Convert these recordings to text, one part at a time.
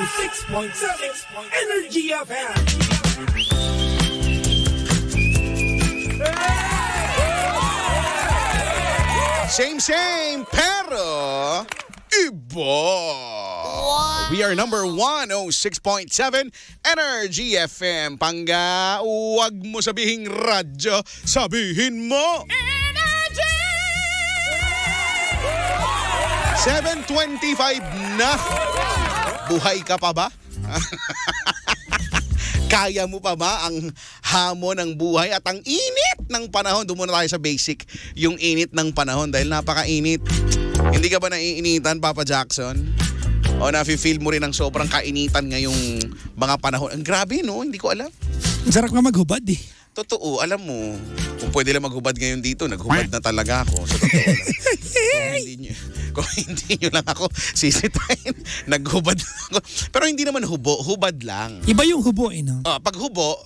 106.7 Energy FM. Same, pero iba. We are number 106.7 Energy FM. Pangga, huwag mo sabihing radyo, sabihin mo Energy! 7:25 na. Buhay ka pa ba? Kaya mo pa ba ang hamon ng buhay at ang init ng panahon? Doon muna tayo sa basic, yung init ng panahon dahil napakainit. Hindi ka ba naiinitan, Papa Jackson? O nafe-feel mo rin ang sobrang kainitan ngayong mga panahon? Ang grabe, no? Hindi ko alam. Ang sarap nga maghubad eh. Totoo, alam mo, kung pwede lang maghubad ngayon dito, naghubad na talaga ako. So, totoo lang. Kung hindi nyo lang ako sisitahin, naghubad ako. Pero hindi naman hubad lang. Iba yung hubo eh, no? Pag hubo,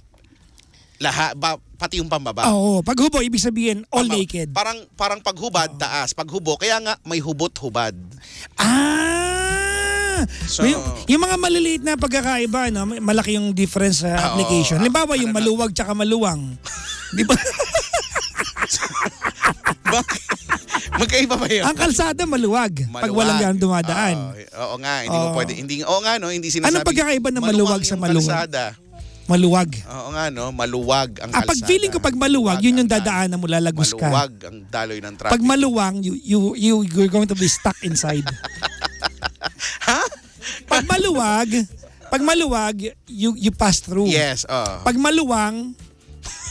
pati yung pambaba. Oo, pag hubo, ibig sabihin all naked. Parang paghubad, taas. Paghubog, kaya nga may hubot-hubad. So, yung mga maliliit na pagkakaiba, no? Malaki yung difference sa application. Halimbawa, yung maluwag tsaka maluwang. Di ba? Magkaiba ba yun? Ang kalsada maluwag. Pag walang yan dumadaan. Oo nga, hindi mo pwede. Hindi sinasabi. Anong pagkakaiba ng maluwag sa maluwag? Maluwag. Oo nga, no? Maluwag ang kalsada. Pag feeling ko pag maluwag, yun yung dadaanan mo, lalagos ka. Maluwag ang daloy ng traffic. Pag maluwang, you're going to be stuck inside. Ha? Pag maluwag, you pass through. Yes, Pag maluwang,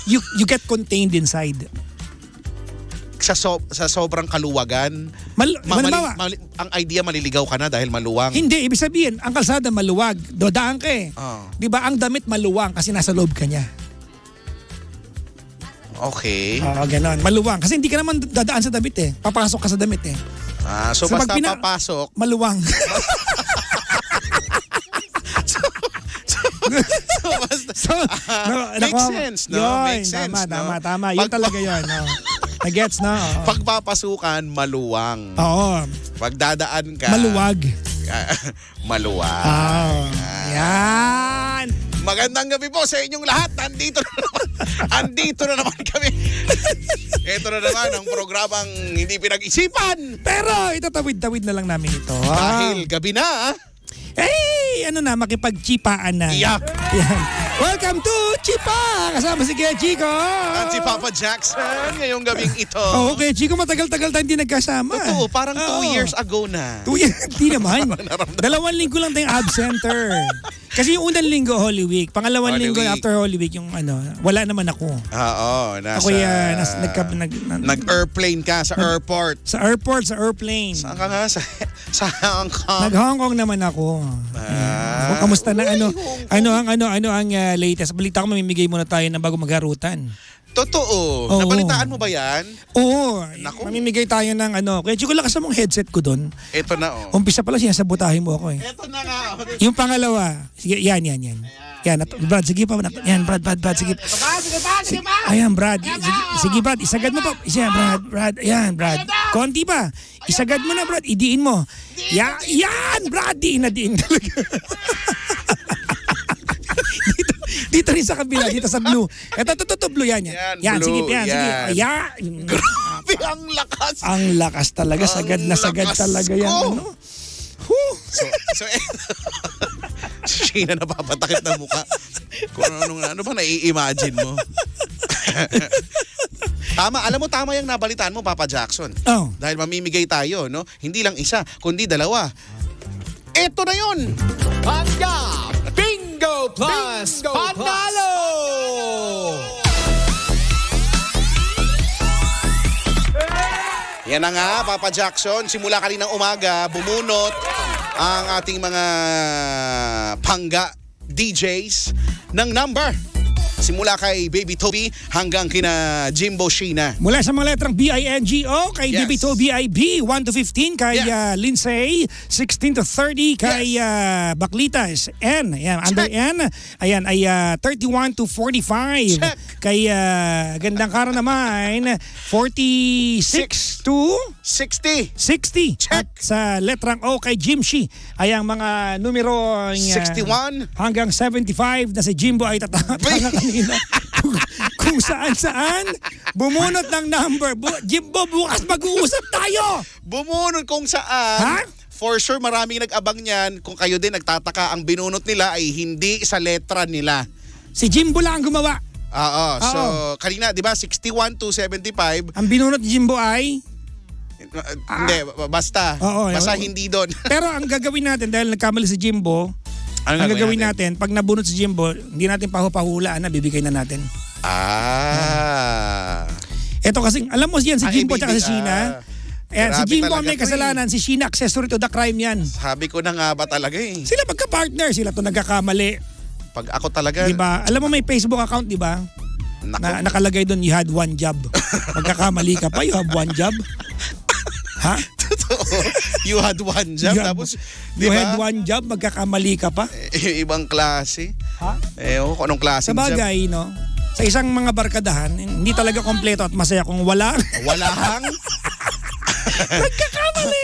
you get contained inside. Sa sobrang kaluwagan, ang idea maliligaw ka na dahil maluwang. Hindi, ibig sabihin, ang kalsada maluwag. Dodaan ka eh. Di ba ang damit maluwang kasi nasa loob ka niya. Okay. Oo, ganon. Maluwang. Kasi hindi ka naman dadaan sa damit eh. Papasok ka sa damit eh. So basta papasok. Maluwang. Makes sense, no? Makes sense, Tama. Yun talaga yun. No? Nagets na. Pagpapasukan, maluwang. Oo. Pagdadaan ka. Maluwag. Maluwag. Yan. Magandang gabi po sa inyong lahat. Andito na naman kami. Ito na naman ang programang hindi pinag-isipan. Pero itatawid-tawid na lang namin ito. Dahil gabi na. Makipagchipaan na. Yeah. Yan. Welcome to Chipa! Kasama si Kuya Chico. At si Papa Jackson ngayong gabing ito. Okay, Chico, matagal-tagal tayo hindi nagkasama. Totoo, parang 2 years ago na. 2 years? Hindi naman. 2 linggo lang tayong absenter. Kasi yung unang linggo, Holy Week. Pangalawang linggo after Holy Week, yung wala naman ako. Oo. Ako nag-airplane ka sa airport. Sa airport, sa airplane. Saan ka nga? Sa Hong Kong. Nag-Hong Kong naman ako. Kamusta na ano ang latest? Balita ko mamimigay muna tayo ng bago magharutan. Totoo. Nabalitaan mo ba yan? Oo. Naku. Mamimigay tayo ng Kaya Chico, lakas mong headset ko doon. Ito na Umpisa pala sinasabotahin mo ako eh. Ito na nga. Yung pangalawa. Sige, yan. Yan, Brad, sige pa. Yan, Brad, sige. Sige pa. Ayan, Brad. Sige, Brad, isagad mo pa. Isa, Brad. Ayan, Brad. Konti pa. Isagad mo na, Brad. Idiin mo. Yan, Brad. Diin talaga. Dito rin sa kabila, dito sa blue. Ito, blue yan. Yan, blue, sige. Ayan. Grabe, ang lakas. Ang lakas talaga. Sagad na sagad talaga yan. So Sheena, napapatakit na mukha. Kung ano ba nai-imagine mo? Tama yung nabalitaan mo, Papa Jackson. Dahil mamimigay tayo, no? Hindi lang isa, kundi dalawa. Ito na yun! Pangga Bingo Plus Panalo! Yan na nga, Papa Jackson. Simula kaninang umaga, bumunot ang ating mga pangga DJs ng number Simula kay Baby Toby hanggang kina Jimbo Sheena. Mula sa mga letrang B-I-N-G-O kay Yes. Debito B-I-B 1 to 15 kay Yes. Lindsay 16 to 30 kay Baklitas N. Ayan, under N. Ayan ay 31 to 45. Check. Kay Gandang Kara naman 46 to 60. 60. Check. At sa letrang O kay Jim Shi ay ang mga numero 61. hanggang 75 na si Jimbo ay tatanga kanina. Kung saan bumunot ng number. Jimbo, bukas mag-uusap tayo. Bumunod kung saan. Ha? For sure, maraming nag-abang niyan. Kung kayo din nagtataka, ang binunot nila ay hindi sa letra nila. Si Jimbo lang ang gumawa. Oo. So, Oo. kanina, di ba, 61 to 75. Ang binunot ni Jimbo ay... Hindi, basta. Oo, Basta oo. hindi doon. Pero ang gagawin natin, dahil nagkamali si Jimbo, Ano ang gagawin natin, pag nabunot si Jimbo, hindi natin pahupahulaan na, bibigay na natin. Ito kasi, alam mo yan, si Jimbo at si Sheena. Si Grabe Jimbo ang talaga may to kasalanan, si Sheena accessory to the crime yan. Sabi ko na nga ba talaga eh. Sila magka-partner, sila to nagkakamali. Pag ako talaga, Diba? Alam mo may Facebook account, diba? naku, Na nakalagay doon, you had one job. Magkakamali ka pa, you have one job. Ha? totoo. You had one job. You had- Tapos, di You ba? had one job, magkakamali ka pa. Ibang klase. Ha? Kung anong klase Sa bagay, no? Sa isang mga barkadahan, hindi talaga kompleto at masaya kung wala. Walahang. Nagkakamali!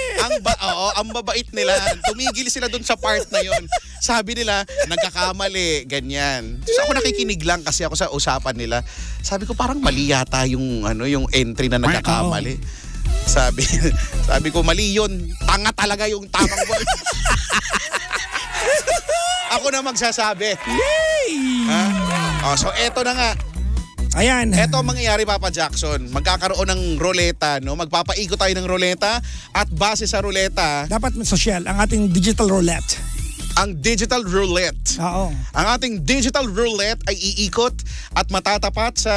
ang babait nila. Tumigil sila dun sa part na yon. Sabi nila, nagkakamali, ganyan. So ako nakikinig lang kasi ako sa usapan nila. Sabi ko parang mali yata yung yung entry na nagkakamali. Sabi ko mali yun. Tanga talaga yung tamang word. Ako na magsasabi. Yay! Ha? So eto na nga. Ayan. Eto ang mangyayari, Papa Jackson. Magkakaroon ng ruleta, no? Magpapaikot tayo ng ruleta at base sa ruleta, Dapat social, ang ating digital roulette. ang digital roulette. Oo. Ang ating digital roulette ay iikot at matatapat sa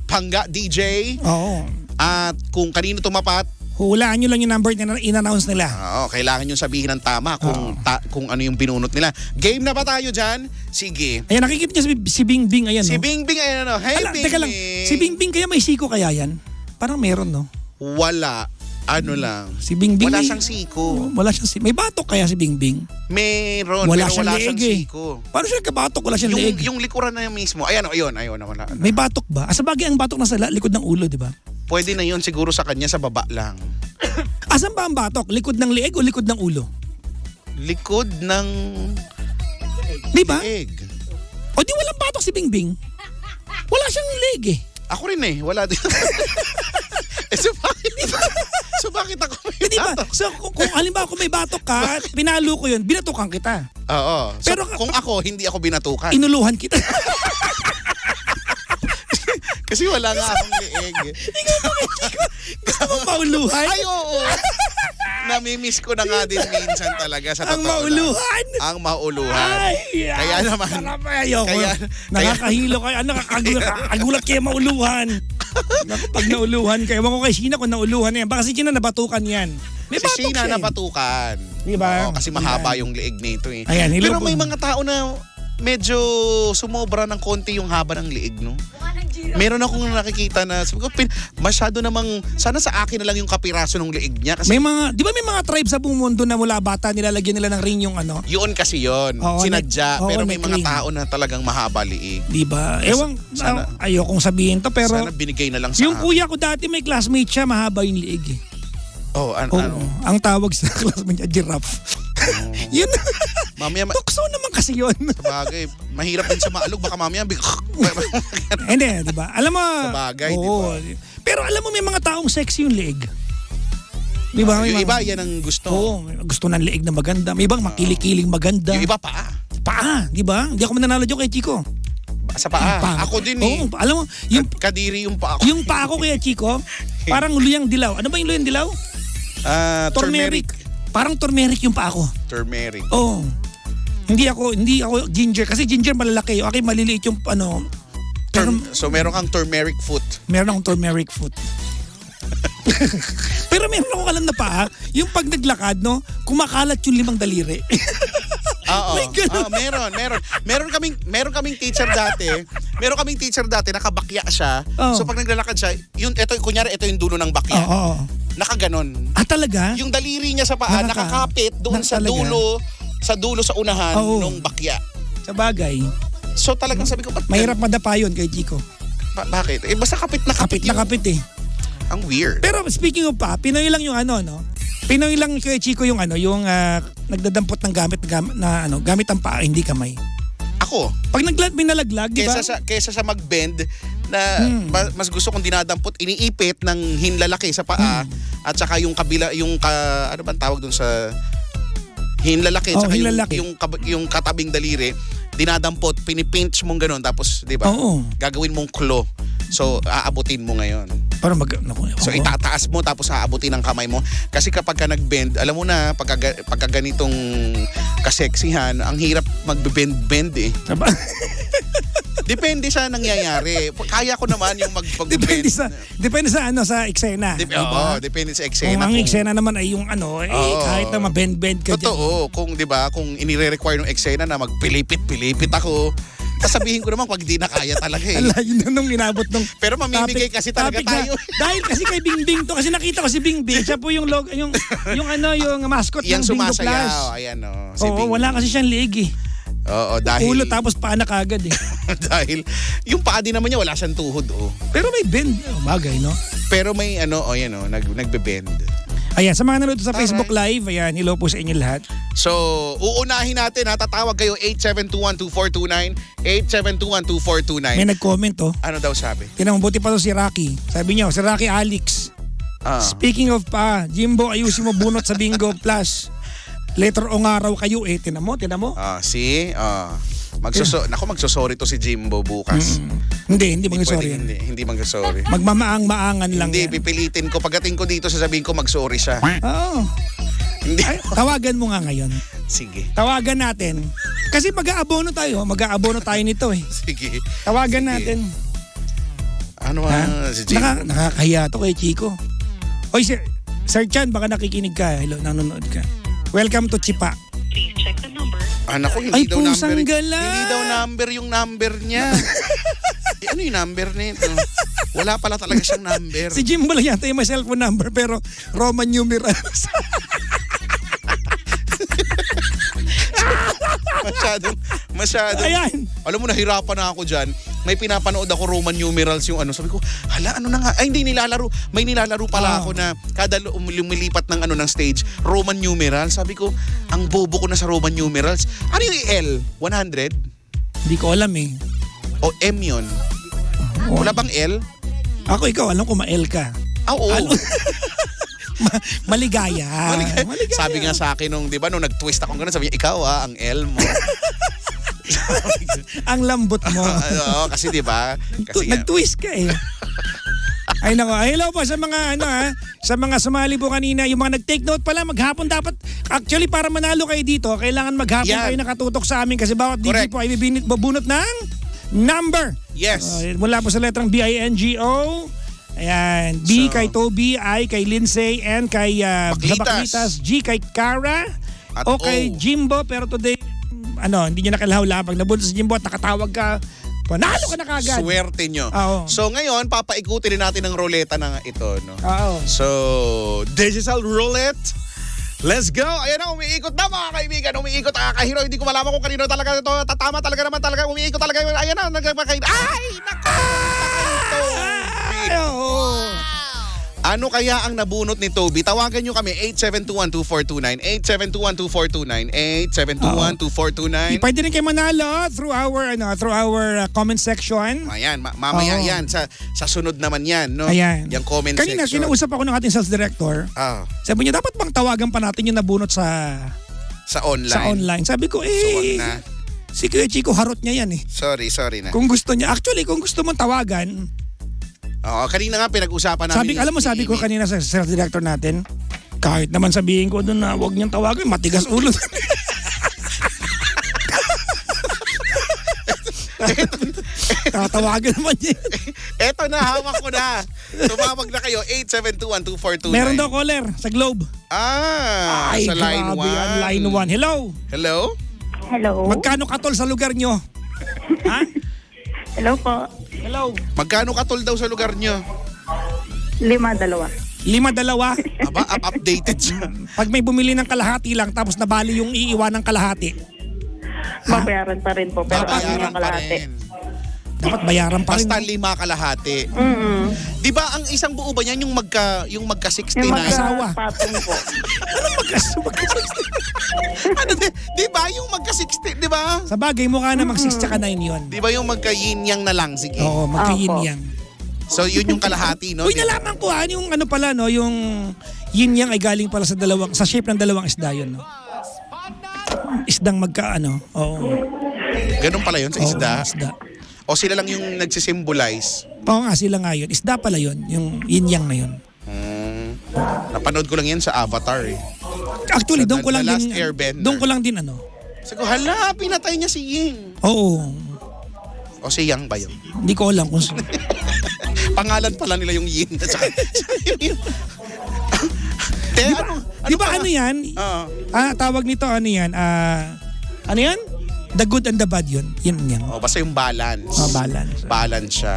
Pangga DJ Oo. at kung kanino tumapat, Hulaan nyo lang yung number na in-announce nila. kailangan yung sabihin ng tama kung ano yung binunot nila. Game na ba tayo dyan? Sige. Ayan, nakikita niyo si Bingbing, ayan, Si no? Bingbing, ayan ano. Hey, Ala, Bingbing. teka lang, si Bingbing kaya may siko kaya yan? Parang meron, no? Wala. Ano lang. Si Bingbing Wala may- siyang siko. Wala siyang may batok kaya si Bingbing? Meron, Wala pero siyang wala leeg siyang eh. siko. Paano siya nagkabatok? Wala siyang leeg. Yung likuran na yung mismo. Ayan, ayun, wala. May batok ba? Sa bagay ang batok nasa likod ng ulo, di ba? Pwede na yun siguro sa kanya sa baba lang. Asan ba ang batok? Likod ng leeg o likod ng ulo? Likod ng Di ba? egg. O di walang batok si Bingbing. Wala siyang leeg eh. Ako rin eh, wala din. So bakit ako may Di ba? batok? So kung halimbawa kung may batok ka, pinalo ko yun, binatukan kita. Oo. So, Pero- kung ako, hindi ako binatukan. Inuluhan kita. Kasi wala nga akong leeg. Gusto mo mauluhan? Ay, oo. Namimiss ko na nga din minsan talaga sa Ang totoo lang. mauluhan? Ang mauluhan. Ay, Kaya naman. Sarap, ayoko. Kaya- Nakakahilo kayo. Nakakagulat kayo mauluhan. Naku, pag nauluhan kayo. Ewan ko kay Sheena kung nauluhan yan. Baka si Sheena nabatukan yan. May Si batok Sheena siya eh. napatukan. Di ba? Oo, kasi mahaba yung leeg nito eh. Ayan, Pero hilabon. may mga tao na medyo sumobra ng konti yung haba ng leeg, no? Meron akong nakikita na sabi ko, masyado namang, sana sa akin na lang yung kapiraso ng leeg niya. Kasi May mga, di ba may mga tribe sa buong mundo na mula bata nilalagyan nila ng ring yung ano? yun kasi yun. Oo, Sinadya. oo, pero may mga ring. tao na talagang mahaba leeg. Di ba? Ewan, sana- ayokong sabihin to pero Sana binigay na lang sa yung kuya ko dati may classmate siya, mahaba yung leeg eh. Oh, Oo, ano? ang tawag sa classmate niya, giraffe. Yun. Mamaya, Tukso naman kasi yun. sabagay, mahirap din sa maalog. Baka mamaya, Hindi, di ba? Alam mo, Sabagay, di oo. ba? Pero alam mo, may mga taong sexy yung leeg. Di ba? May yung mga- iba, yan ang gusto. Oo, gusto ng leeg na maganda. May ibang makiling-kiling maganda. Yung iba paa. Paa, di ba? Hindi ako mananalo dyan kay Chico. Sa paa. Paa. Ako din eh. Oo, alam mo, yung, Kadiri yung paa ko. yung paa ko kay Chico, parang luyang dilaw. Ano ba yung luyang dilaw? Turmeric. Parang turmeric yung paa ko. Turmeric. Oo. Hindi ako ginger kasi ginger malalaki. Okay, maliliit yung ano. So meron kang turmeric foot. Meron akong turmeric foot. Pero meron akong alam na paa, yung pag naglakad, no, kumakalat yung 5 daliri. Oo. May ganun. Meron kaming teacher dati. Meron kaming teacher dati nakabakya siya. Oo. So pag naglalakad siya, ito yung dulo ng bakya. Oo. Nakaganon. Talaga? Yung daliri niya sa paa nakakapit doon sa talaga? dulo sa unahan Oo. nung bakya. Sa bagay. So talagang sabi ko, ba't Mahirap madapa yun kay Chico. bakit? Basta kapit na kapit. Kapit na kapit eh. Ang weird. Pero speaking of pa, Pinoy lang yung no? Pinoy lang kay Chico yung yung nagdadampot ng gamit gamit ang paa, hindi kamay. Ako, Pag binalaglag, di ba? kesa sa mag-bend na mas gusto kong dinadampot, iniipit ng hinlalaki sa paa at saka yung kabila, ano bang tawag dun sa hinlalaki, Oh, saka hinlalaki. yung katabing daliri, dinadampot, pinipinch mong ganun, tapos, di ba, Oo. gagawin mong claw. So, aabutin mo ngayon. Para So, itataas mo, tapos aabutin ng kamay mo. Kasi kapag ka nag-bend, alam mo na, pagka ganitong kaseksihan, ang hirap mag-bend eh. Depende sa nangyayari. Kaya ko naman yung mag-bend. Depende sa sa eksena. Oo, depende sa eksena. Kung ang eksena naman ay yung kahit na mabend-bend ka dyan. Totoo. Kung, di ba, kung inire-require ng eksena na magpilipit-pilipit ako, sasabihin ko naman pag di na kaya talaga eh. Ala, yun na nung inabot nung Pero mamimigay kasi talaga topic tayo. Dahil kasi kay Bingbing to. Kasi nakita ko si Bingbing. Siya po yung yung mascot Yang ng Bingo Plus. sumasayaw. Ayan o. Si Oo, Bing. wala kasi siyang leeg eh. Oo, dahil... Ulo tapos paa na kagad eh. dahil yung paa din naman niya wala siyang tuhod oh. Pero may bend. Bagay, no? Pero may nagbe-bend. Ayan, sa mga nanonood sa Taray. Facebook Live, ayan, hello po sa inyo lahat. So, uunahin natin ha. Tatawag kayo 8721-2429. 8721-2429. May nag-comment Ano daw sabi? Tinambuti pa to si Rocky. Sabi niyo, si Rocky Alex. Speaking of pa, Jimbo, ayusin mo bunot sa Bingo Plus. Later o nga raw kayo eh. Tinan mo. Magsosorry to si Jimbo bukas. Hindi mag-sorry yan. Hindi magsosorry. Magmamaang-maangan lang Hindi, yan. pipilitin ko. Pagdating ko dito, sasabihin ko mag-sorry siya. Oo. Hindi. Tawagan mo nga ngayon. Sige. Tawagan natin. Kasi mag-aabono tayo. Mag-aabono tayo nito eh. Sige. Tawagan natin. Ano si Jimbo? Nakakahiya to kay Chico. Oy, Sir Chan, baka nakikinig ka. Hello, nanonood ka. Welcome to Chipa. Please check the number. Naku, Ay, hindi daw number. pusang gala. Hindi daw number yung number niya. Ano yung number nito? Wala pala talaga siyang number. Si Jimbo lang yata yung may cellphone number pero Roman numerals. Masyadong. Ayan. Alam mo, nahirapan na ako dyan. May pinapanood ako Roman numerals yung Sabi ko, hala, ano na nga? Ay, hindi nilalaro. May nilalaro pala ako na kada lumilipat ng ng stage, Roman numerals. Sabi ko, ang bobo ko na sa Roman numerals. Ano yung L? 100? Hindi ko alam eh. O M yun? Wala bang L? Ako ikaw, alam ko ma-L ka. Oo. Maligaya. Maligaya. Sabi nga sa akin nung, di ba, nung nag-twist ako gano'n, sabi niya, ikaw ang L mo. Ang lambot mo. Oo, kasi di ba? Kasi nga, Nag-twist ka eh. Ay nako, hello po sa mga sa mga sumali po kanina, yung mga nag-take note pala, maghapon dapat, actually para manalo kayo dito, kailangan maghapon Yan. kayo nakatutok sa amin kasi bawat DJ Correct. po ay bubunot ng number. yes. Mula po sa letrang B-I-N-G-O. Ayan, B So, kay Toby, I kay Lindsay, N kay Baklitas. G kay Cara, At O kay O. Jimbo, pero today, hindi niya nakalaw pag nabunod sa Jimbo at nakatawag ka, panalo ka na kagad. Swerte nyo. Oo. So ngayon, papaikutin din natin ang ruleta na ito. No? Oo. So, digital roulette. Let's go! Ayan na, umiikot na mga kaibigan. Umiikot, kahiro. Hindi ko malaman kung kanino talaga ito. Tatama talaga naman talaga. Umiikot talaga. Ayan na, nagpakain. Ay! Naku! Ay, oo. Ano kaya ang nabunot ni Toby? Tawagan nyo kami 8721-2429, 8721-2429, 8721-2429. Pwede rin kayo manalo through our comment section. Ayan, mamaya Oo. yan. Sa sunod naman yan, no? Ayan. Yung comment Kanina, section. kinausap ako ng ating sales director. Sabi niya, dapat bang tawagan pa natin yung nabunot sa online? Sabi ko, So, wag na. si Kuya Chico, harot niya yan eh. Sorry na. Kung gusto niya, actually, kung gusto mong tawagan, Oo, kanina nga pinag-usapan namin. sabi ko kanina sa sales director natin, kahit naman sabihin ko doon na huwag niyang tawagan, matigas ulo. Tatawagan naman niya. Eto na, hawak ko na. Tumawag na kayo, 8721-2429. Meron daw caller sa Globe. Sa line grabe 1. yan, line 1. Hello? Hello? Hello. Magkano katol sa lugar nyo? Ha? Hello po. Hello. Magkano katol daw sa lugar nyo? 5-2. 5-2. Aba, updated siya. Pag may bumili ng kalahati lang tapos nabali yung iiwan ng kalahati, Babayaran pa rin po. Pero ano Babayaran yung pa kalahati? rin. dapat bayaran pa rin. Basta 5 kalahati. Di ba ang isang buo ba yan yung magka 69? Yung Asawa. magkapatong po. Ano, di ba yung magka 60, di ba? Sa bagay, mukha na mag-6 tsaka 9 yun. Di ba yung magka yin yang na lang, sige. Oo, magka-yin Opo. yang. So yun yung kalahati, no? Uy, nalaman ko yung ano pala, no, yung yin yang ay galing pala sa shape ng dalawang isda yun, no? Isdang magkaano, oo. Ganun pala yun sa Oo, isda. isda. O sila lang yung nagsisimbolize. Oo nga, sila nga yun. Isda pala yun, yung yin yang na yun. Napanood ko lang yan sa Avatar eh. Actually, Sa doon ko The lang Last din, Airbender. doon ko lang din ano. Sabi ko, hala, pinatay niya si Ying. Oo, O si Yang ba yun? hindi ko alam kung Pangalan pala nila yung Yin. At saka, Di ba ano yan? Oo. Tawag nito ano yan? Ano yan? The good and the bad yun. Yun yan. Oh, basta yung balance. Oh, balance. Balance siya.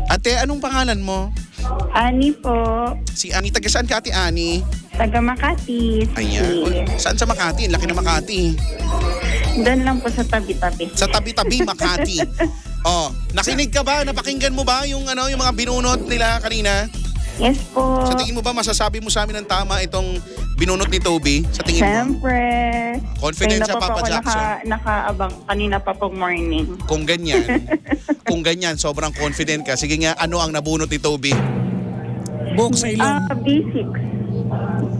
Ate, anong pangalan mo? Ani po. Si Ani. Taga saan ka, Ate Ani? Taga Makati. Ayan. Uy, saan sa Makati? Ang laki ng Makati. Doon lang po sa tabi-tabi. Sa tabi-tabi, Makati. Oh, nakinig ka ba? Napakinggan mo ba yung yung mga binunot nila kanina? Yes po. Sa tingin mo ba masasabi mo sa amin ng tama itong binunot ni Toby? Sa tingin mo? Siyempre. Confident siya, Kanina pa Papa po ako Jackson. nakaabang. Kanina pa po morning. Kung ganyan, sobrang confident ka. Sige nga, ano ang nabunot ni Toby? Buhok sa ilong. B6.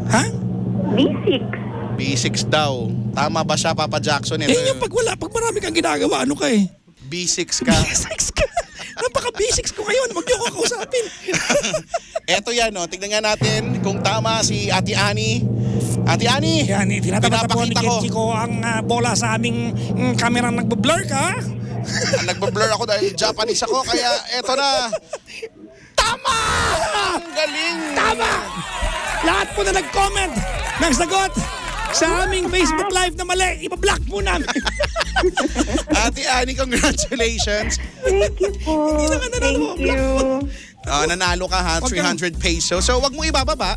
Ha? B6. B6 daw. Tama ba siya, Papa Jackson? Ito, Yung pag marami kang ginagawa, ano ka eh? B6 ka. B6 ka. Napaka-basics ko ngayon. Huwag niyo ko kausapin. Eto yan, no? Tignan nga natin kung tama si Ate Ani. Ate Ani! Yan, tinatapat po ni Pinapakita ko. Kenji ko ang bola sa aming camera nagbo-blur ka. Nagbablur ako dahil Japanese ako, kaya eto na. Tama! Ang galing! Tama! Lahat po na nag-comment ng sagot sa aming Facebook Live na mali, ipa-block po namin. Ate Ani, congratulations. Thank you po. Hindi na ka nanalo. Thank you. Nanalo ka ha, Wag ka- 300 pesos. So wag mo ibababa.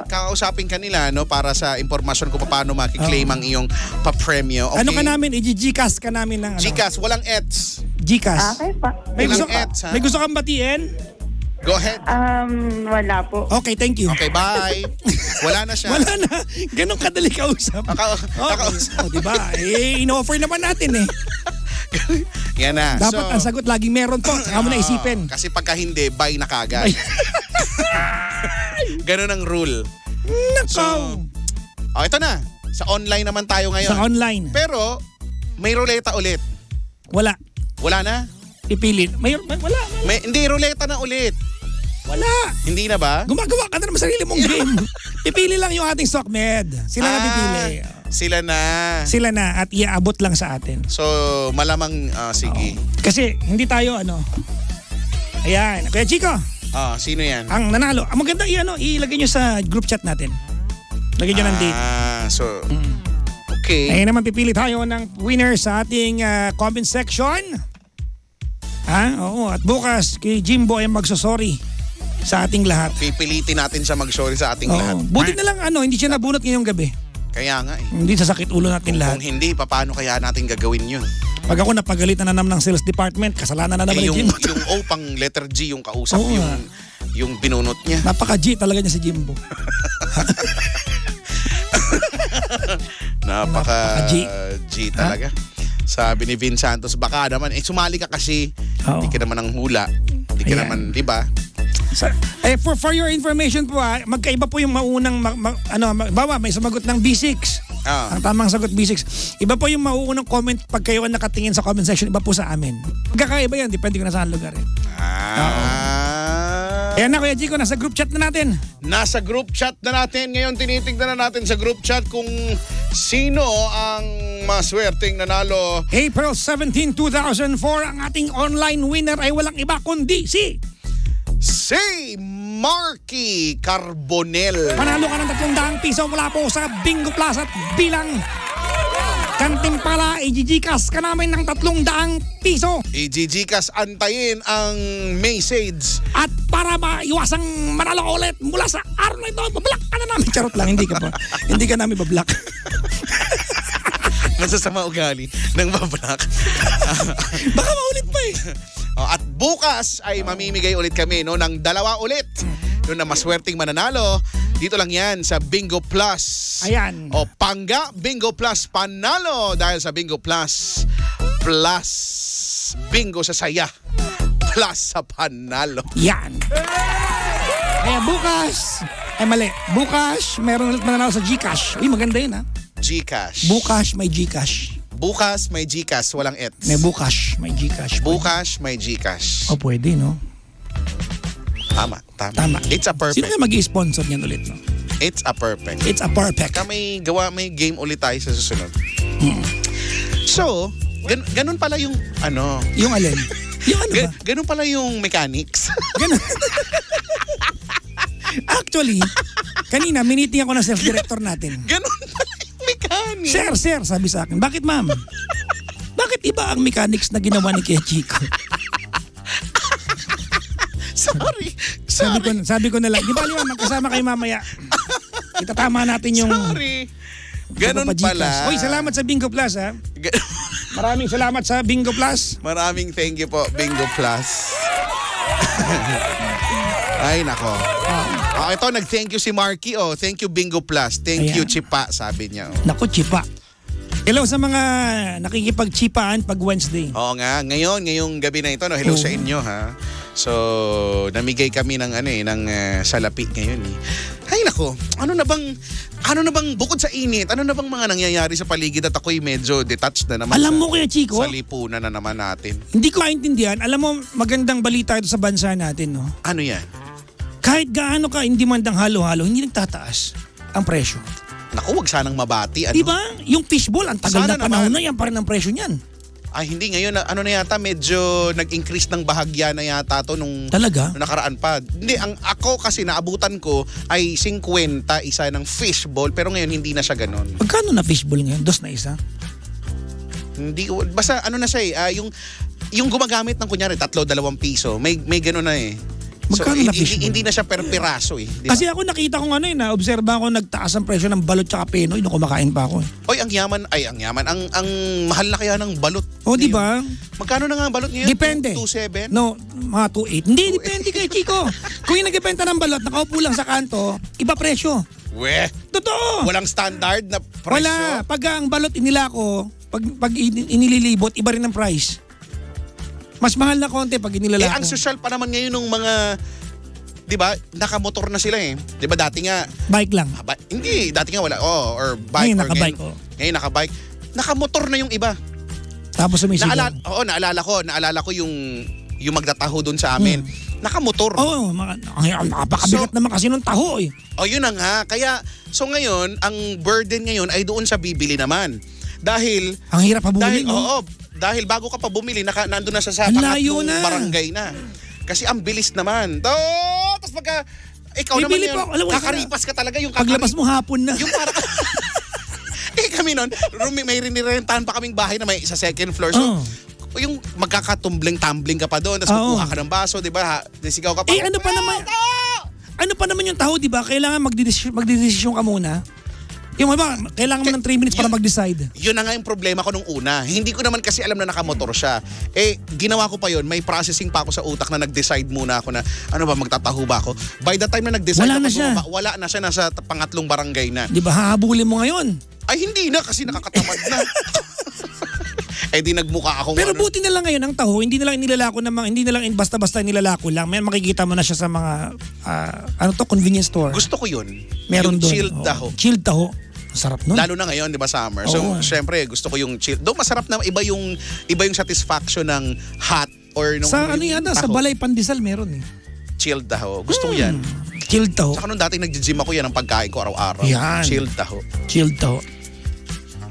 Kausapin ka nila no, para sa impormasyon kung paano makiklaim ang iyong papremyo. Okay? Ano ka namin, i-Gcash ka namin ng ano? Gcash, walang ets. Gcash. Okay pa. May gusto, Walang ads, ha? may gusto kang batiin? Go ahead. Wala po. Okay, thank you. Okay, bye. Wala na siya. Wala na. Ganun kadali kausap. Kakausap. O, diba? In-offer naman natin eh. Yan na. Dapat ang sagot laging meron po. Saka mo na isipin. Kasi pagka hindi, buy na kagad. Ganun ang rule. Nako. Ito na. Sa online naman tayo ngayon. Sa online. Pero, may ruleta ulit. Wala. Wala na? Pipili. Wala. Hindi, ruleta na ulit. Wala. Hindi na ba? Gumagawa ka na naman sarili mong game. Pipili lang yung ating stockmed. Sila na pipili. Sila na. Sila na at iaabot lang sa atin. So, malamang, sige. Kasi hindi tayo Ayan. Kuya Chico, Sino yan? ang nanalo. Ang maganda ilagay nyo sa group chat natin. Lagyan nyo ng date. So, okay. Ayun naman pipili tayo ng winner sa ating comment section. Oo. At bukas kay Jimbo ay magsosorry sa ating lahat. Pipilitin natin siya mag-sorry sa ating lahat. Buti na lang hindi siya nabunot ngayong gabi. Kaya nga eh. Hindi sa sakit ulo natin lahat. Kung hindi, paano kaya natin gagawin yun? Pag ako napagalitan na naman ng sales department, kasalanan na naman ni yung Jimbo. O pang letter G yung kausap, Oo nga. yung binunot niya. Napaka-G talaga niya si Jimbo. Napaka G. G talaga. Sabi ni Vin Santos, baka naman, sumali ka kasi. Oo. Hindi ka naman ang hula. Hindi ka Ayan. naman, di ba? For your information po magkaiba po yung maunang bawa may sumagot ng B6. Ang tamang sagot B6. Iba po yung mauunang comment pag kayo ang nakatingin sa comment section, iba po sa amin. Magkakaiba yan, depende ko na saan lugar eh. Ayan na Kuya Chico, nasa group chat na natin. Nasa group chat na natin. Ngayon tinitignan na natin sa group chat kung sino ang maswerteng nanalo. April 17, 2004, ang ating online winner ay walang iba kundi si Marky Carbonel. Panalo ka ng 300 piso mula po sa Bingo Plus at bilang Kantimpala, i-Gcash ka namin ng 300 piso. I-Gcash antayin ang message. At para maiwasang manalo ulit mula sa araw na ito, bablock ka na namin. Charot lang, hindi ka pa. Hindi ka namin bablock. Masasama ugali ng bablock. Baka maulit pa eh. At bukas ay mamimigay ulit kami no, ng 2 ulit. Doon na maswerteng mananalo. Dito lang yan sa Bingo Plus. Ayan. O Pangga Bingo Plus panalo dahil sa Bingo Plus. Plus bingo sa saya. Plus sa panalo. Yan. Kaya bukas, ay mali, bukas meron ulit mananalo sa Gcash. Uy, maganda yun ha. Gcash. Bukas may Gcash. Bukas may Gcash, walang ets. May bukas, may Gcash. Bukas may Gcash. O pwede, no? Tama. Tama. It's a perfect. Sino kaya mag-i-sponsor niyan ulit, no? It's a perfect. It's a perfect. May game ulit tayo sa susunod. So, ganun pala yung ano. Yung alin? Yung ano ba? Ganun pala yung mechanics. Ganun. Actually, kanina, miniting ako ng self-director natin. Ganun pala yung mechanics. Sir, sabi sa akin, bakit ma'am? Bakit iba ang mechanics na ginawa ni Kuya Chico? Sorry. Sabi ko na lang, di ba liwan, magkasama kayo mamaya. Itatama natin yung... Sorry. Ganun pala. Uy, salamat sa Bingo Plus, ha? Maraming salamat sa Bingo Plus. Maraming thank you po, Bingo Plus. Ay, nako. Ito, nag-thank you si Marky. Thank you, Bingo Plus. Thank you, Ayan. Chipa, sabi niya. Naku, chipa. Hello sa mga nakikipag-chipaan pag Wednesday. Oo nga, ngayong gabi na ito, no, hello sa inyo ha. So, namigay kami ng salapi ngayon eh. Ay nako, ano na bang bukod sa init, ano na bang mga nangyayari sa paligid at ako'y medyo detached na naman. Alam mo Kuya Chico, sa lipunan na naman natin. hindi ko maintindihan. Alam mo, magandang balita ito sa bansa natin, no? Ano yan? Kahit gaano ka hindi mandang halo-halo, hindi nagtataas ang presyo. Naku, wag sanang mabati. Ano? Di ba? Yung fishball, ang tagal Sana na panahon naman. na yan pa rin ang presyo niyan. Ay hindi, ngayon ano na yata, medyo nag-increase ng bahagya na yata to nung Talaga? nakaraan pa. Hindi, ako kasi naabutan ko ay 50 isa ng fishball, pero ngayon hindi na siya ganun. Magkano na fishball ngayon? 2 na isa? Hindi, basta ano na siya yung gumagamit ng kunyari 3-2 piso, may ganun na eh. Magkano na fishball? Hindi na siya per piraso eh. Di ba? Kasi ako nakita ko na-obserba ko nagtaas ang presyo ng balot tsaka penoy nung kumakain pa ako. Oy, ang yaman. Ang mahal na kaya ng balot. O, di ba? Magkano na nga ang balot ngayon? Depende. 2.7? No, mga 2.8. Hindi, depende kay Chico. Kung yung nagbebenta ng balot, nakaupo lang sa kanto, iba presyo. Weh, Totoo. walang standard na presyo. Wala. Pag ang balot inilako, pag inililibot, iba rin ang price. Mas mahal na konti pag inilalako. Ang social pa naman ngayon ng mga, di ba, nakamotor na sila eh. Di ba dati nga, Bike lang. hindi, dati nga wala, or bike. Ngayon, or nakabike, Ngayon nakabike. Nakamotor na yung iba. Tapos sumisigaw. Naalala ko yung magtataho doon sa amin. Nakamotor. Oo, napakabigat naman kasi nung taho eh. Yun na nga. Kaya, so ngayon, ang burden ngayon ay doon sa bibili naman. Dahil, Ang hirap habulin, no? dahil bago ka pa bumili, nandun na sa Ang layo pangatlong na. barangay na. Kasi ang bilis naman. Tapos pagka, ikaw naman Bibili yan, po. Alam mo, kakaripas ka talaga. Yung Paglabas mo hapon na. Yung para kami nun, may rinirentahan pa kaming bahay na may sa second floor. So, yung magkakatumbling-tumbling ka pa doon, tapos kukuha ka ng baso, di ba? Nisigaw ka pa. Ano pa naman yung taho, di ba? Kailangan magdidesisyon ka muna. Yung kailangan mo ng 3 minutes para mag-decide. Yun na nga yung problema ko nung una. Hindi ko naman kasi alam na nakamotor siya. Ginawa ko pa yun. May processing pa ako sa utak na nag-decide muna ako na ano ba, magtataho ba ako. By the time na nag-decide Wala ako, na siya. Wala na siya. Nasa pangatlong barangay na. Di ba? Hahabulin mo ngayon. Ay hindi na kasi nakakatamad na. Di nagmukha akong Pero buti na lang ngayon ang taho, hindi na lang nilalako hindi na lang basta-basta nilalako lang. May makikita mo na siya sa mga convenience store. Gusto ko yun. Meron yung doon. chilled taho. Chilled taho. Sarap nun. Lalo na ngayon, di ba, summer. So, syempre, gusto ko yung chill. Doon masarap na iba yung satisfaction ng hot or nung Sa sa Balay Pandesal meron eh. Chilled taho. Gusto ko yan. Chilled taho. Saka nung dati nag-gym ako, yan ang pagkain ko araw-araw. Yan. Chilled taho. Chilled taho.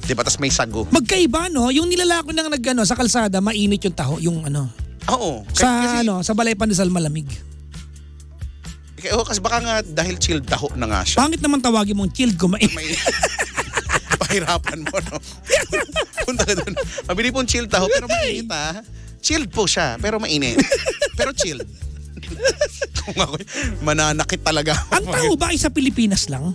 Di ba? Tas may sago. Magkaiba, no? Yung nilalako nang sa kalsada, mainit yung taho. Yung Oo. sa Balay Pandesal malamig. Kasi baka nga dahil chilled taho na nga siya. Pangit naman tawagin mong chilled kung mainit. pahirapan mo, no? Punta ka doon. Mabili pong chilled taho, pero mainit Chilled po siya, pero mainit. Pero chilled. Kung ako, mananakit talaga. Ang taho ba ay sa Pilipinas lang?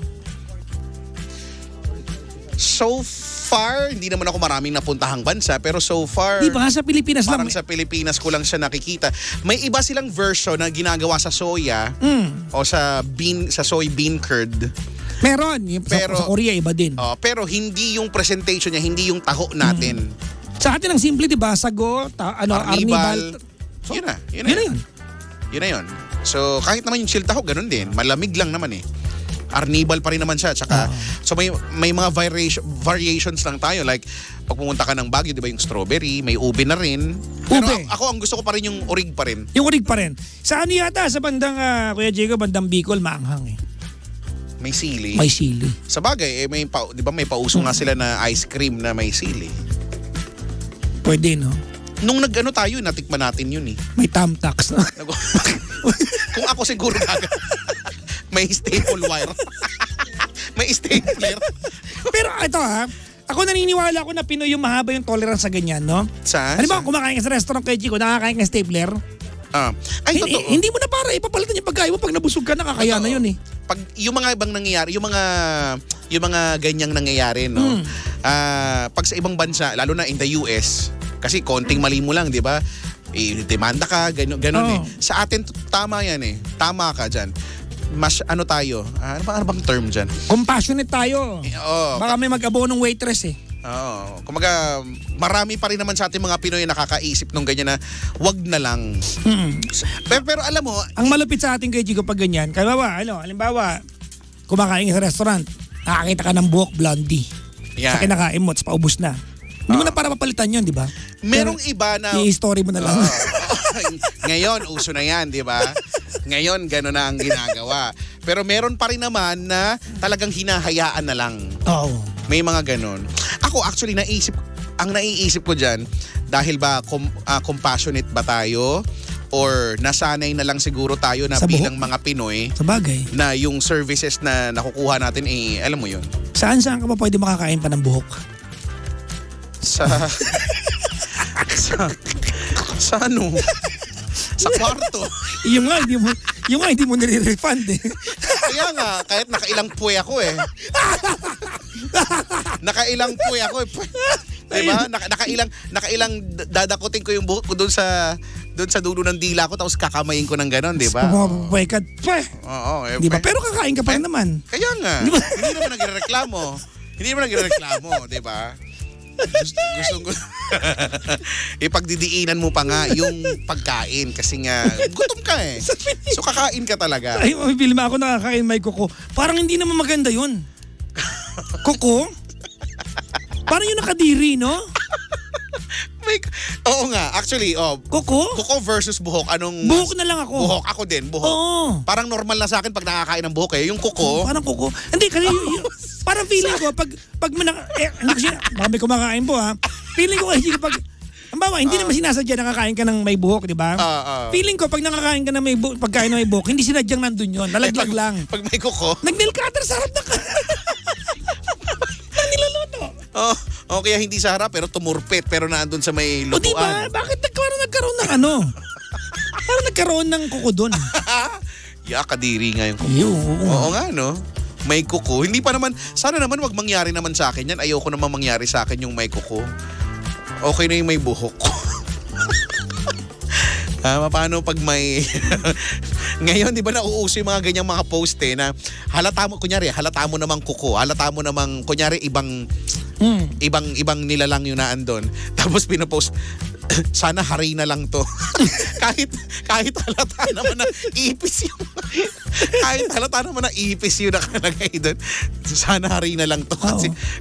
So far, hindi naman ako maraming napuntahang bansa, pero so far, Di ba sa Pilipinas lang? parang sa Pilipinas ko lang siya nakikita. May iba silang version na ginagawa sa soya o sa soy bean curd. Meron. Pero- sa Korea iba din. Pero hindi yung presentation niya, hindi yung taho natin. Sa atin ang simple, di ba? Sago, arnibal. So, yun na Yun na yun. Yun na yun. So, kahit naman yung chilled taho, ganun din. Malamig lang naman eh. Arnibal pa rin naman siya. Tsaka, so may mga variations lang tayo. Like, pag pumunta ka ng Baguio, di ba yung strawberry, may ube na rin. Pero Ube. ako, ang gusto ko pa rin yung orig pa rin. Yung urig pa rin. Sa ano yata, sa bandang, Kuya Diego, bandang Bicol, maanghang eh. May sili. May sili. Sa bagay, di ba may pauso nga sila na ice cream na may sili. Pwede, no? Nung nag-ano tayo, natikman natin yun eh. May tamtax. Kung ako siguro may staple wire. May stapler. Pero ito ako naniniwala ako na Pinoy yung mahaba yung tolerance sa ganyan, no? Sa? Ano ba, kumakain ka sa restaurant kay Chico, nakakain ka ng stapler? Ay, totoo. Hindi mo na para ipapalitan yung pagkain mo pag nabusog ka, nakakaya na yun eh. Pag yung mga ibang nangyayari, yung mga ganyang nangyayari, no? Pag sa ibang bansa, lalo na in the US, kasi konting mali mo lang, di ba? Demanda ka, ganun eh. Sa atin, tama yan eh. Tama ka dyan. Mas ano tayo? Ano bang term dyan? Compassionate tayo. Baka may mag-abonong waitress eh. Oo. Kumaga, marami pa rin naman sa ating mga Pinoy na nakakaisip nung ganyan na wag na lang. Pero alam mo, Ang malupit sa ating kay Chico pag ganyan, halimbawa, kumakain ka sa restaurant, nakakita ka ng buhok blondie. yan. Sa kinakain mo, tapos paubos na. Hindi mo na para papalitan yun, di ba? Merong iba na... I-story mo na lang. Ngayon, uso na yan, di ba? Ngayon, gano'n na ang ginagawa. Pero meron pa rin naman na talagang hinahayaan na lang. Oo. May mga gano'n. Ako, actually, ang naiisip ko dyan, dahil ba compassionate ba tayo? Or nasanay na lang siguro tayo na Sa buhok? bilang mga Pinoy Sa bagay. na yung services na nakukuha natin, alam mo yun? Saan ka pa pwede makakain pa ng buhok? Sa ano? Sa kwarto. Yung nga, hindi mo nire-refund eh. Kaya nga, kahit nakailang puwe ako eh. Nakailang puwe ako eh. Diba? Nakailang dadakutin ko yung buhok ko doon sa dulo ng dila ko tapos kakamayin ko ng ganon, di ba? Pumapapay ka. Oo. Di ba? Pero kakain ka pa rin naman. Kaya nga. Di ba? Hindi naman nagrereklamo, di ba? Gusto ipagdidiinan mo pa nga yung pagkain kasi nga gutom ka eh. So kakain ka talaga. Ay, film ako nakakain may kuko. Parang hindi naman maganda yun. Kuko? Parang yung nakadiri, no? Oo nga, actually, Kuko? kuko versus buhok, anong... Buhok na lang ako. Buhok, ako din, buhok. Oo. Parang normal na sa akin pag nakakain ng buhok eh. Yung kuko, Parang kuko. Hindi, kasi parang feeling ko, pag baka may kumakain po feeling ko kasi pag, halimbawa, hindi naman sinasadya nakakain ka ng may buhok, di ba? Feeling ko, pag nakakain ka ng may buhok, pagkain ng may buhok, hindi sinadyang nandun yun. Nalaglag lang. pag may kuko, Nag-nail cutter sa harap na ka. Niluluto. kaya hindi sa harap pero tumurpit pero naandun sa may O di ba? lutuan. Bakit nagkaroon ng ano? Parang nagkaroon ng kuko doon. Kadiri nga yung kuko. Oo. Oo nga, no? May kuko. Hindi pa naman, sana naman wag mangyari naman sa akin yan. Ayoko naman mangyari sa akin yung may kuko. Okay na yung may buhok. Paano pag may... Ngayon, di ba nauuso yung mga ganyang mga post na halata mo namang kuko. Halata mo namang, kunyari, ibang nilalang yung naandun. Tapos pinopost, sana hari na lang to. kahit halata naman na ipis yung nakalagay doon. Sana hari na lang to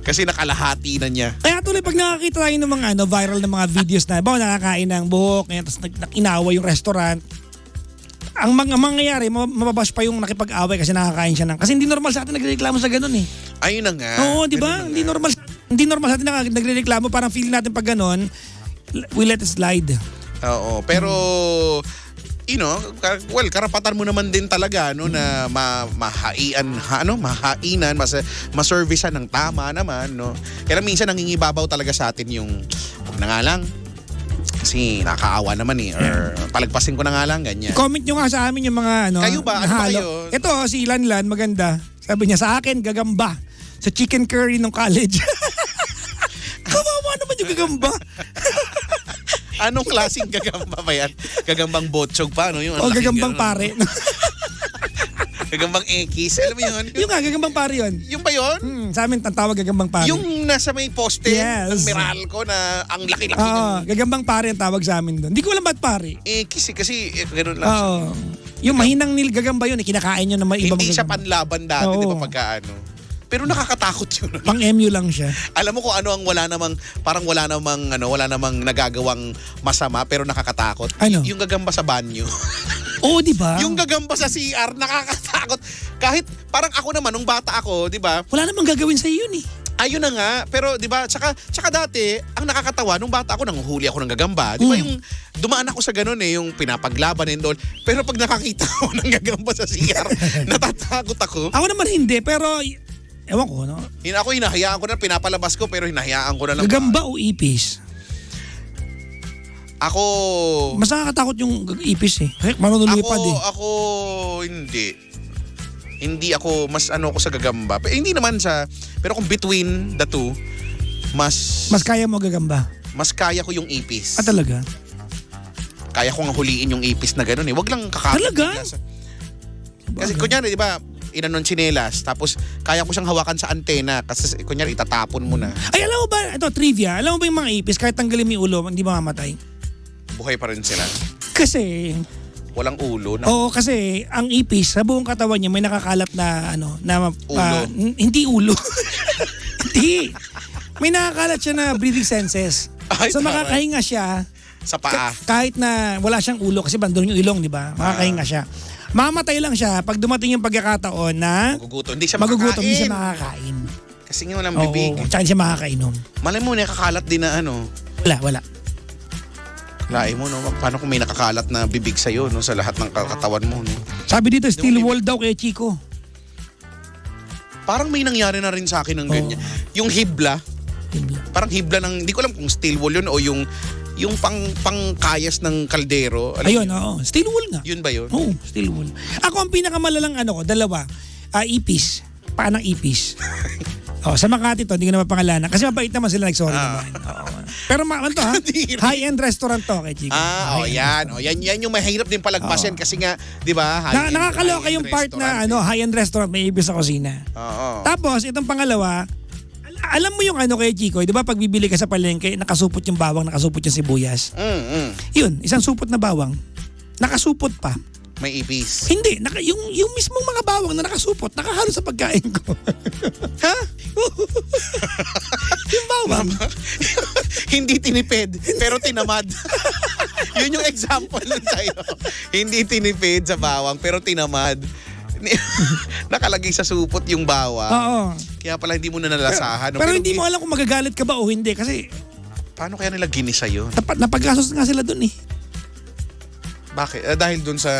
kasi nakalahati na niya. Kaya tuloy pag nakakita tayo ng mga viral na mga videos na nakakain ng buhok, tapos inawa yung restaurant, ang mangyayari, mababash pa yung nakipag-away kasi nakakain siya ng. Kasi hindi normal sa atin nagrereklamo sa ganun eh. Ayun na nga. Oo, di ba? Hindi normal sa atin nagrereklamo, parang feel natin pag ganun, we let it slide. Oo, pero karapatan mo naman din talaga na mahainan, maservicean ng tama naman, no. Kaya minsan nangingibabaw talaga sa atin yung wag na nga lang kasi nakakaawa naman or palagpasin ko na nga lang ganyan. Comment nyo nga sa amin yung mga Kayo ba? Ano ba nahalo. kayo? Ito si Lanlan, maganda. Sabi niya sa akin, gagamba. Sa chicken curry nung college. Kawawa naman yung gagamba. Anong klaseng gagamba ba yan? Gagambang botsog pa, no? Yung O gagambang pare. Gagambang ekis. Alam mo yun? Yung nga, gagambang pare yun. Yung ba yun? Sa amin, tawag gagambang pare. Yung nasa may poste Yes. ng Meralco na ang laki-laki Oo, ng gagambang pare ang tawag sa amin doon. Hindi ko alam ba't pare. ekis kasi gano'n lang siya. Oo. Yung mahinang nil gagamba yun, kinakain nyo naman iba Hindi siya gagamba. panlaban dati, Oo. di ba pagkaano? Pero nakakatakot yun. Pang MU lang siya. Alam mo kung ano ang wala namang nagagawang masama pero nakakatakot. Ano? Yung gagamba sa banyo. Oo, di ba? Yung gagamba sa CR nakakatakot. Kahit parang ako naman nung bata ako, 'di ba? Wala namang gagawin sa yun eh. Ayun na nga, pero 'di ba? Tsaka dati, ang nakakatawa nung bata ako nanguhuli ako ng gagamba. 'Di ba yung dumaan ako sa ganun yung pinapaglaban and all. Pero pag nakakita ako ng gagamba sa CR, natatakot ako. Ako naman hindi, pero ewan ko, no? Ako hinahayaan ko na, pinapalabas ko pero hinahayaan ko na lang. Gagamba o ipis? Ako Mas nakakatakot yung ipis eh. Kasi manunulipad eh. Ako hindi. Hindi ako mas ako sa gagamba. Pero hindi naman pero kung between the two, mas Kaya mo gagamba. mas kaya ko yung ipis. Ah, talaga? Kaya ko nga huliin yung ipis na gano'n eh. Wag lang kakapit. Talaga? bigla Kasi kunyari, di ba, inanon tsinelas, tapos kaya ko siyang hawakan sa antena kasi kunyari itatapon mo na. Ay, alam mo ba, ito trivia, alam mo ba yung mga ipis, kahit tanggalin mo yung ulo, hindi mamamatay? Buhay pa rin sila. Kasi, Walang ulo. oo, kasi ang ipis, sa buong katawan niya, may nakakalat na, Ulo. Hindi ulo. Hindi. May nakakalat siya na breathing senses. Ay, So taray. makakahinga siya, Sa paa. kahit na wala siyang ulo, kasi bandun yung ilong, di ba? Makakahinga siya. Mamatay lang siya pag dumating yung pagkakataon na Magugutom. Hindi siya magugutom, hindi siya makakain. makakain. Kasi nga walang Oo, bibig. tsaka hindi siya makakainom. Malay mo, nakakalat din na Wala. Lain mo, no? Paano kung may nakakalat na bibig sa'yo, no? Sa lahat ng katawan mo, no? Sabi dito, steel wall daw kay Chico. Parang may nangyari na rin sa akin ng ganyan. Yung hibla, parang hibla ng, hindi ko alam kung steel wool yun o yung pangkayas ng kaldero. Alam Ayun, mo yun? oo. Steel wool nga. Yun ba yun? Oo, steel wool. Ako ang pinakamalalang dalawa. Ipis. Paanang ipis. Sa Makati to, hindi ko na mapangalanan. Kasi mabait naman sila, nag-sorry naman. Oo. Pero ano to ha? High-end restaurant to kay Chico. Yan. Yan yung mahirap din palagpasin kasi nga, di ba? Nakakaloka yung part na high-end restaurant, may ibis sa kusina. Oo. Tapos, itong pangalawa, alam mo yung kay Chico, di ba pag bibili ka sa palengke, nakasupot yung bawang, nakasupot yung sibuyas. Yun, isang supot na bawang, nakasupot pa. May ipis. Hindi, yung mismong mga bawang na nakasupot, nakahalo sa pagkain ko. Ha? Yung bawang. Hindi tinipid, pero tinamad. Yun yung example nun sa'yo. Hindi tinipid sa bawang, pero tinamad. Nakalagay sa supot yung bawang. Oo. Kaya pala hindi mo na nalasahan. Pero hindi mo alam kung magagalit ka ba o hindi kasi Paano kaya nila ginisa yun? napaggasos nga sila dun eh. Bakit? Dahil dun sa...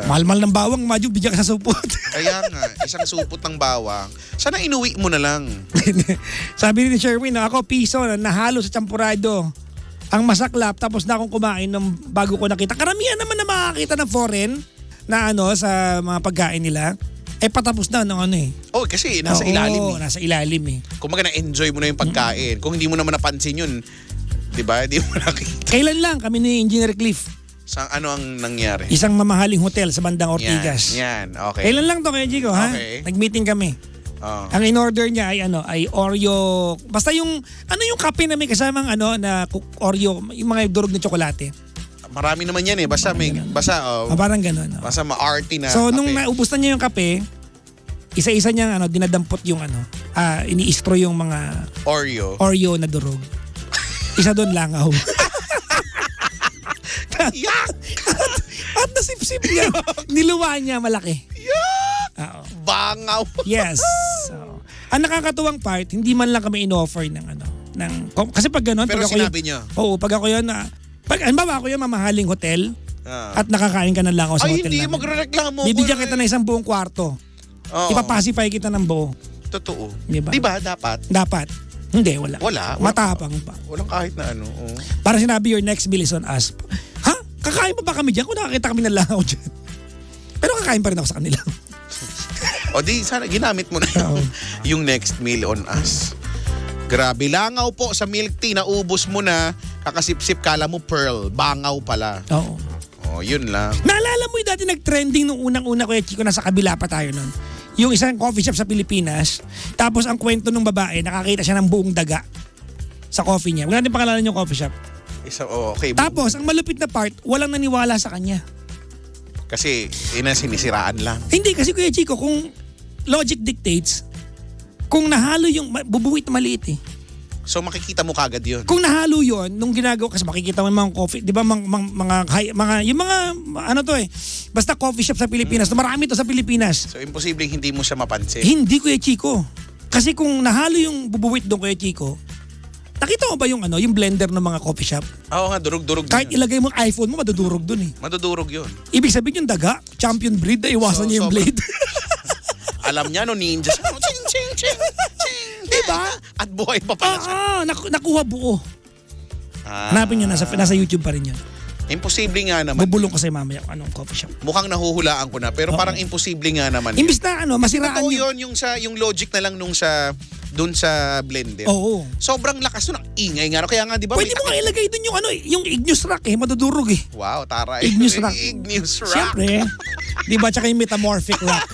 Mahal-mahal ng bawang, madyo, bigyan ka sa supot. Kaya nga, isang supot ng bawang. Sana inuwi mo na lang. Sabi ni Sherwin, ako piso na nahalo sa champurado. Ang masaklap, tapos na akong kumain nung bago ko nakita. Karamihan naman na makakita ng foreign na sa mga pagkain nila. Patapos na ng Oh, kasi nasa ilalim eh. nasa ilalim eh. Kung na-enjoy mo na yung pagkain. Kung hindi mo naman napansin yun, di ba? Hindi mo nakita. Kailan lang kami ni Engineer Cliff? Ano ang nangyari? Isang mamahaling hotel sa bandang Ortigas. Yan. Okay. Kailan lang to kay Chico, ha? Okay. Nag-meeting kami. Oh. Ang in-order niya ay Oreo. Basta yung kape na may kasamang na Oreo, yung mga durog na tsokolate. Marami naman yan eh. Basta Parang gano'n. basta ma-arty na So kape. nung naubos na niya yung kape, isa-isa niyang dinadampot yung ini-istro yung mga Oreo na durog. Isa doon langaw. Yak! At nasipsip niya. Niluwa niya malaki. Yak! Oo. Bangaw! Yes. So, ang nakakatuwang part, hindi man lang kami in-offer ng kasi pag gano'n, Pero pag ako sinabi niyo? Oo, pag ako yun, halimbawa ako yung mamahaling hotel, at nakakain ka ng langaw sa Ay, hotel hindi. namin. Magre-reklamo ko. Bibigyan kita ng isang buong kwarto. Oo. Ipapacify kita ng buo. Totoo. Diba? Diba? Dapat. Dapat. Hindi, wala. Wala. Matapang pa. Walang kahit na ano. Oo. Para sinabi, your next bill is on us. Ha? Kakain pa ba kami dyan? Kung nakakita kami ng langaw dyan. Pero kakain pa rin ako sa kanila. O di, sana ginamit mo na Oo. yung next meal on us. Grabe. Langaw po sa milk tea. Naubos mo na. Kakasip-sip. Kala mo pearl. Bangaw pala. Oo. O, yun lang. Naalala mo yung dati nag-trending nung unang-una, Kuya Chico, nasa kabila pa tayo nun. Yung isang coffee shop sa Pilipinas, tapos ang kwento ng babae, nakakita siya ng buong daga sa coffee niya. Wala natin pangalanan yung coffee shop. Okay. Tapos, ang malupit na part, walang naniwala sa kanya. Kasi, sinisiraan lang. Hindi, kasi Kuya Chico, kung logic dictates, kung nahalo yung, bubuwit na maliit eh. So, makikita mo kagad yun. Kung nahalo yon nung ginagawa, kasi makikita mo yung mga coffee, di ba, yung mga, ano to eh, basta coffee shop sa Pilipinas, marami to sa Pilipinas. So, imposibleng hindi mo siya mapansin. Hindi, Kuya Chico. Kasi kung nahalo yung bubuwit doon, Kuya Chico, nakita mo ba yung yung blender ng mga coffee shop? Oo nga, durog-durog Kahit yun. ilagay mo ang iPhone mo, madudurog doon eh. Madudurog yun. Ibig sabihin yung daga, champion breed, na iwasan So, niya yung sobrang- blade. Alam niya, no, ninja siya. Ching, ching, ching, ching. Diba? At buhay pa pala siya. Nakuha buo. Ah, Hanapin nyo, nasa YouTube pa rin yun. imposible nga naman. Bubulong ko sa'yo mamaya kung anong coffee shop. Mukhang nahuhulaan ko na, pero Oo. parang imposible nga naman. Imbis na masiraan Totoo yun. yun, yung logic na lang nung dun sa blender. Oo. Sobrang lakas nun, ang ingay nga. Kaya nga, di ba? Pwede mo nga ilagay dun yung Igneous Rock eh, madudurog eh. Wow, taray. Igneous Rock. Igneous Rock. Siyempre. Di ba? Tsaka yung Metamorphic Rock.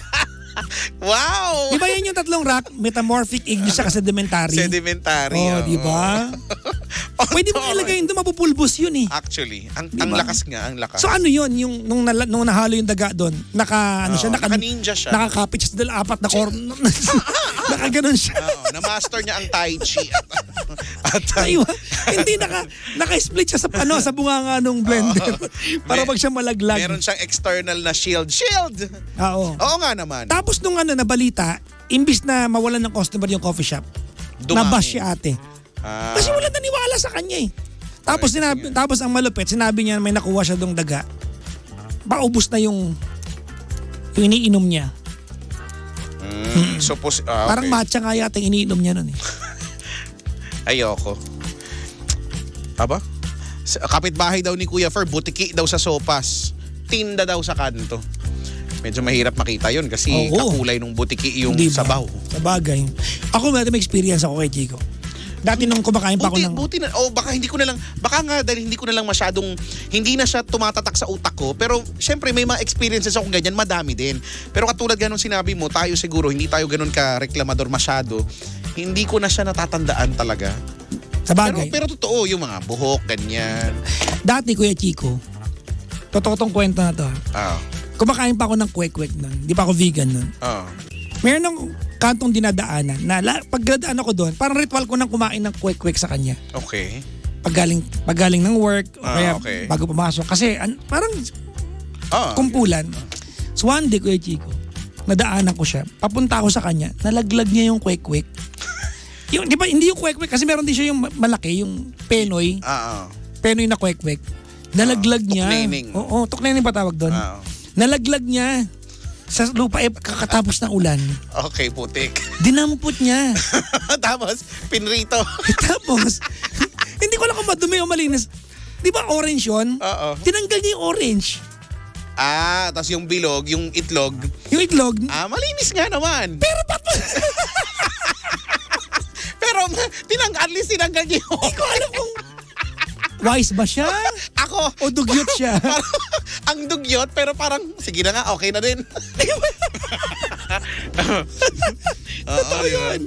Wow! Di ba yan yung tatlong rock? Metamorphic, Igneous, saka Sedimentary. Sedimentary. Oh, oo. di ba? Pwede mo ilagay doon, mapupulbos yun eh. Actually, ang Diba? lakas nga, ang lakas. So ano yun, yung nung nahalo yung daga doon, naka-ninja siya. nakakapit siya sa apat na nakaganon siya. Oo, na-master niya ang Tai Chi. At Aywa, hindi naka-split siya sa bunganga nung blender. Para pag siya malaglag. meron siyang external na shield. Shield! Oo. Oo nga naman. Tapos nung nabalita, imbis na mawalan ng customer yung coffee shop, Dumami. nabash siya ate. Ah, Kasi wala naniwala sa kanya eh. Tapos tapos ang malupit, sinabi niya may nakuha siya dong daga. Paubos na yung iniinom niya. okay. Parang matcha nga yata yung iniinom niya nun eh. Ayoko. Aba? Kapitbahay daw ni Kuya Fer, butiki daw sa sopas. Tinda daw sa kanto. Medyo mahirap makita yun kasi Oo. kakulay nung butiki yung Di ba? sabaw. Sa bagay. Ako may experience ako kay Chico. Dati nung kumakain pa ako ng... Buti na, baka nga dahil hindi ko na lang masyadong, hindi na siya tumatatak sa utak ko. Pero syempre may mga experiences ako ganyan, madami din. Pero katulad ganun sinabi mo, tayo siguro, hindi tayo ganun ka-reklamador masyado. Hindi ko na siya natatandaan talaga. Sa bagay. Pero totoo, yung mga buhok, ganyan. Dati, Kuya Chico, totoo tong kwento na to. Ah, Kumakain pa ako ng kwek-kwek nun. Di pa ako vegan nun. ah. Meron ng kantong dinadaanan na pag dadaan ako doon, parang ritual ko nang kumain ng kwek-kwek sa kanya. Okay. Pag galing ng work, o kaya okay. bago pumasok. Kasi parang Ah, kumpulan. So one day, Kuya Chico, nadaanan ko siya. Papunta ako sa kanya, nalaglag niya yung kwek-kwek. Di ba, hindi yung kwek-kwek, kasi meron din siya yung malaki, yung penoy. Penoy na kwek-kwek. Nalaglag niya. tuknening. Oo, tuknening pa tawag doon. Nalaglag niya sa lupa kakatapos ng ulan. Okay, putik. Dinampot niya. Tapos, pinrito. Tapos, hindi ko alam kung madumi o malinis. Di ba orange yun? Oo. Tinanggal niya yung orange. Tapos yung bilog, yung itlog. Yung itlog. Malinis nga naman. Pero tapos, Pero, at least tinanggal niya yung hindi ko alam kung wise ba siya? Ako, O dugyot siya? ang dugyot, pero parang, sige na nga, okay na din. Totoo yun.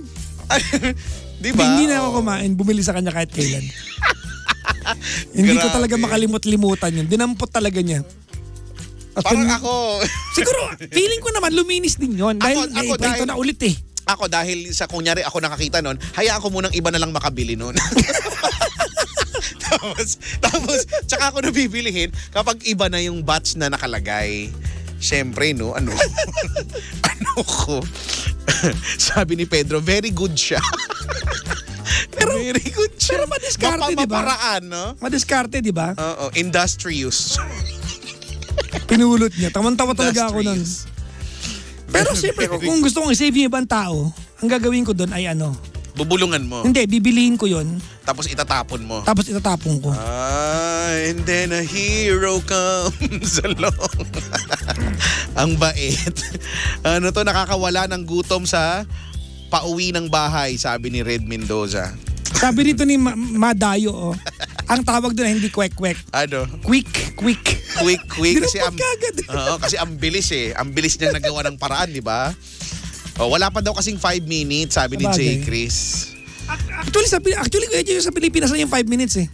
Diba? Hindi na ako kumain. Bumili sa kanya kahit kailan. Hindi ko Grabe. talaga makalimot-limutan yun. Dinampot talaga niya. At Parang ako, siguro, feeling ko naman luminis din yun. Dahil Ako ito na ulit eh. ako dahil sa kunyari ako nakakita nun, hayaan ko munang iba na lang makabili nun. tapos, tsaka ako nabibilihin kapag iba na yung batch na nakalagay. Siyempre, no? Ano ko? Sabi ni Pedro, very good siya. Very good siya. Pero madiskarte, di ba? Maparaan, no? Madiskarte, di ba? Oo, industrious. Pinulot niya. Taman-tawa talaga ako nun. Industries. Pero siyempre, kung gusto kong i-save yung ibang tao, ang gagawin ko doon ay ano, Bubulungan mo. hindi, bibilihin ko yon Tapos itatapon mo. tapos itatapon ko. And then a hero comes along. Ang bait. Ano to, nakakawala ng gutom sa pauwi ng bahay, sabi ni Red Mendoza. Sabi nito ni Madayo, oh, ang tawag doon ay hindi kwek-kwek. Ano? Quick. Quick. Kasi Dinapot kagad. kasi ang bilis eh. Ang bilis niya nagawa ng paraan, di ba? Oh, wala pa daw kasing 5 minutes, sabi ni Sabagay. J. Chris. Actually, Kuya Jay, sa Pilipinas na yung 5 minutes eh.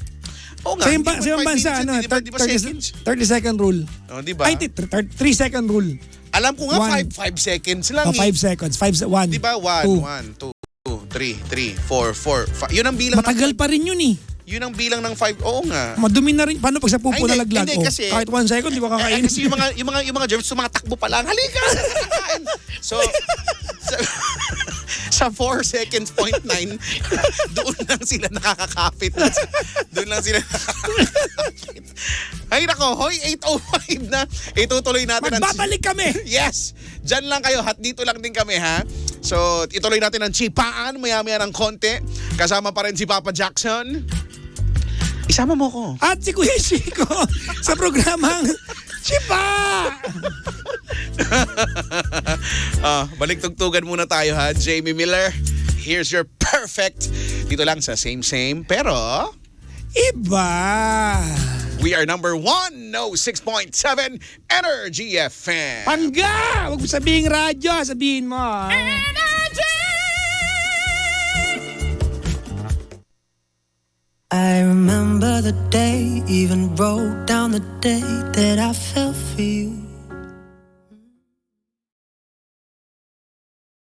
Oo nga. Sa yung hindi naman 5 bansa, minutes, ano, hindi ba 30 seconds? 30-second rule. Oh, di ba? Ay, 3-second rule. Alam ko nga One. 5 seconds lang Oh, 5 seconds. 1. Di ba? 1, 2, 3, 4, 5. Yun ang bilang Matagal pa rin yun eh. Yun ang bilang ng 5. Oo nga. Madumi na rin. Paano pag sa pupo Ay, na laglag? hindi, Oh, kasi- kahit 1 second, di ba kakainin? Kasi yung mga germs tumatakbo pa lang. Halika! So, sa 4 seconds, 0.9, doon lang sila nakakakapit. Doon lang sila nakakakapit. Ay nako, hoy, 8:05 na. Itutuloy natin ang... Magbabalik kami! Yes! Diyan lang kayo, dito lang din kami ha. So, ituloy natin ang chipaan, maya-maya ng konti. Kasama pa rin si Papa Jackson. Isama mo ko. At si Kuya Chico sa programang Chipa! Balik tugtugan muna tayo ha, Jamie Miller. Here's your perfect. Dito lang sa same pero Iba! we are number 1, no 6.7 Energy FM. Pangga! Huwag mo sabihin radyo, sabihin mo. I remember the day, even wrote down the day that I fell for you.